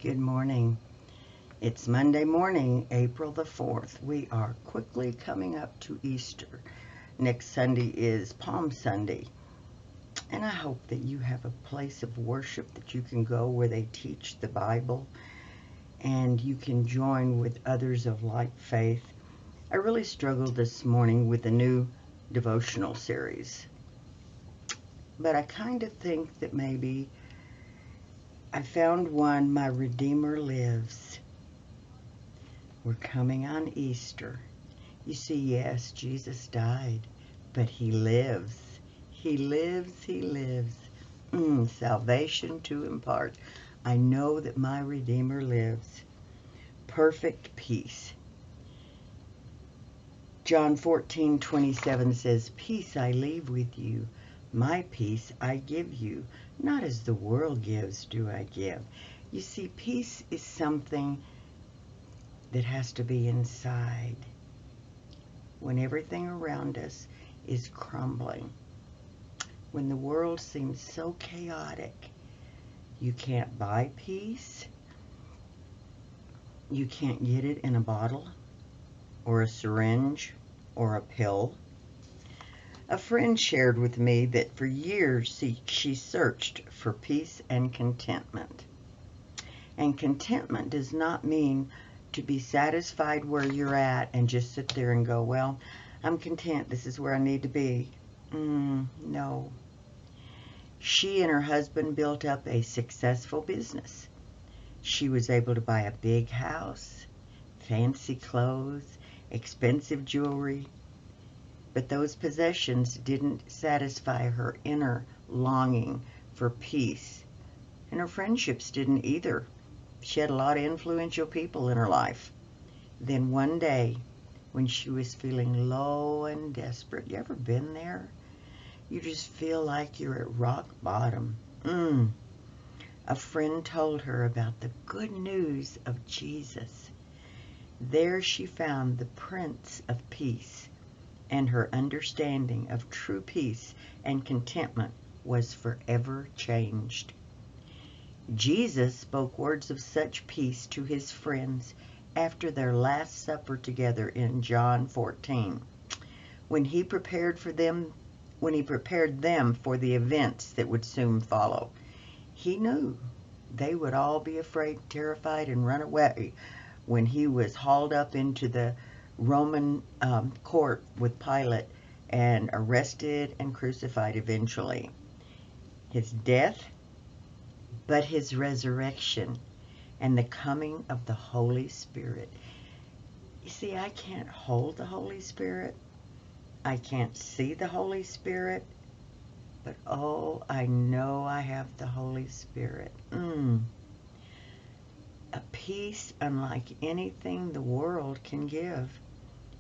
Good morning. It's Monday morning, April the 4th. We are quickly coming up to Easter. Next Sunday is Palm Sunday. And I hope that you have a place of worship that you can go where they teach the Bible and you can join with others of like faith. I really struggled this morning with the new devotional series. But I kind of think that maybe I found one, My Redeemer Lives. We're coming on Easter. You see, yes, Jesus died, but he lives. He lives, he lives. Salvation to impart. I know that my Redeemer lives. Perfect peace. John 14:27 says, Peace I leave with you. My peace I give you. Not as the world gives do I give. You see, peace is something that has to be inside. When everything around us is crumbling. When the world seems so chaotic. You can't buy peace. You can't get it in a bottle or a syringe or a pill. A friend shared with me that for years she searched for peace and contentment. And contentment does not mean to be satisfied where you're at and just sit there and go, well, I'm content. This is where I need to be. No. She and her husband built up a successful business. She was able to buy a big house, fancy clothes, expensive jewelry. But those possessions didn't satisfy her inner longing for peace. And her friendships didn't either. She had a lot of influential people in her life. Then one day, when she was feeling low and desperate, you ever been there? You just feel like you're at rock bottom. A friend told her about the good news of Jesus. There she found the Prince of Peace, and her understanding of true peace and contentment was forever changed. Jesus spoke words of such peace to his friends after their last supper together in John 14, when he prepared them for the events that would soon follow. He knew they would all be afraid, terrified, and run away when he was hauled up into the Roman court with Pilate and arrested and crucified eventually. His death, but his resurrection and the coming of the Holy Spirit. You see, I can't hold the Holy Spirit. I can't see the Holy Spirit. But oh, I know I have the Holy Spirit. A peace unlike anything the world can give.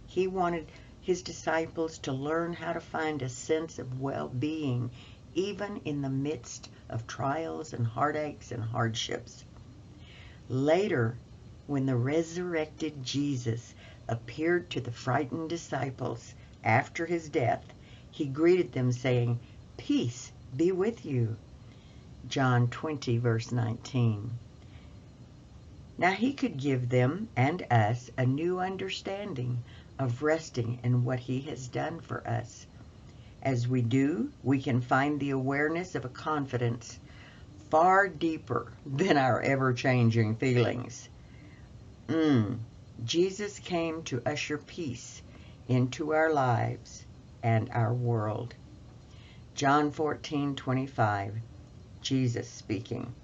He wanted his disciples to learn how to find a sense of well-being even in the midst of trials and heartaches and hardships. Later, when the resurrected Jesus appeared to the frightened disciples after his death, he greeted them saying, Peace be with you. John 20, verse 19. Now he could give them and us a new understanding of resting in what he has done for us. As we do, we can find the awareness of a confidence far deeper than our ever-changing feelings. Jesus came to usher peace into our lives and our world. John 14:25, Jesus speaking.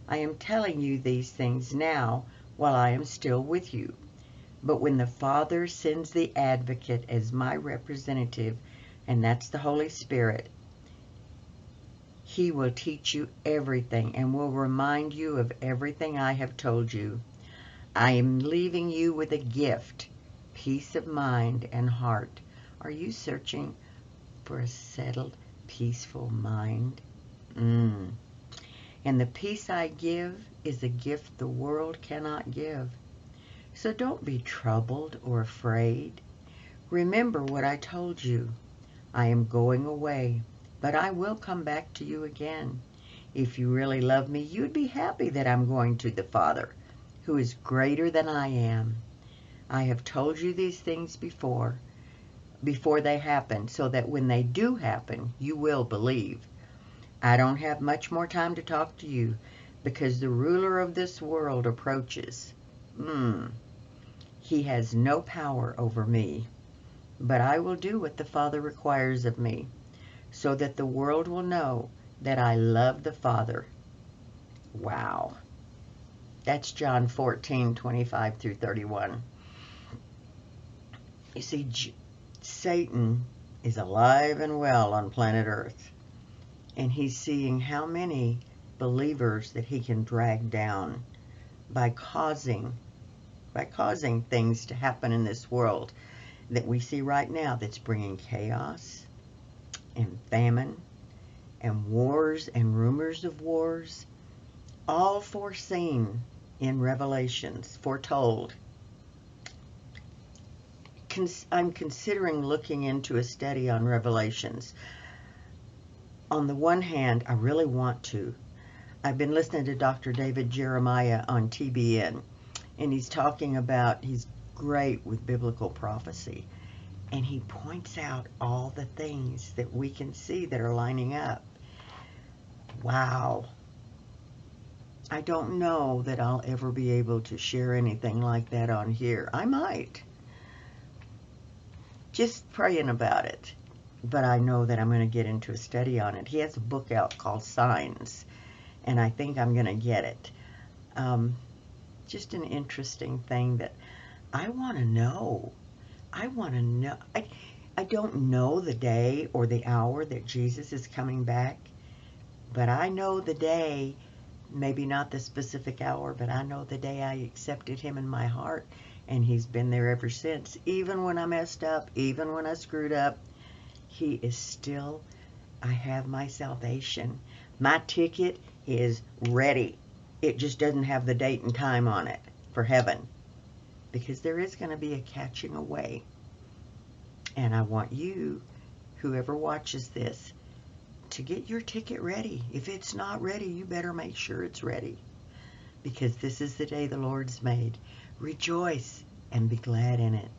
I am telling you these things now while I am still with you. But when the Father sends the Advocate as my representative, and that's the Holy Spirit, he will teach you everything and will remind you of everything I have told you. I am leaving you with a gift, peace of mind and heart. Are you searching for a settled, peaceful mind? And the peace I give is a gift the world cannot give. So don't be troubled or afraid. Remember what I told you. I am going away, but I will come back to you again. If you really love me, you'd be happy that I'm going to the Father, who is greater than I am. I have told you these things before they happen, so that when they do happen, you will believe. I don't have much more time to talk to you, because the ruler of this world approaches. He has no power over me, but I will do what the Father requires of me, so that the world will know that I love the Father. Wow. That's John 14:25 through 31. You see, Satan is alive and well on planet Earth, and he's seeing how many believers that he can drag down by causing things to happen in this world that we see right now, that's bringing chaos and famine and wars and rumors of wars, all foreseen in Revelations, foretold. I'm considering looking into a study on Revelations. On the one hand, I really want to. I've been listening to Dr. David Jeremiah on TBN, and he's talking about, he's great with biblical prophecy, and he points out all the things that we can see that are lining up. Wow. I don't know that I'll ever be able to share anything like that on here. I might. Just praying about it. But I know that I'm going to get into a study on it. He has a book out called Signs, and I think I'm going to get it. Just an interesting thing that I want to know. I want to know. I don't know the day or the hour that Jesus is coming back, but I know the day, maybe not the specific hour, but I know the day I accepted him in my heart, and he's been there ever since. Even when I messed up, even when I screwed up, he is still, I have my salvation. My ticket is ready. It just doesn't have the date and time on it for heaven, because there is going to be a catching away. And I want you, whoever watches this, to get your ticket ready. If it's not ready, you better make sure it's ready, because this is the day the Lord's made. Rejoice and be glad in it.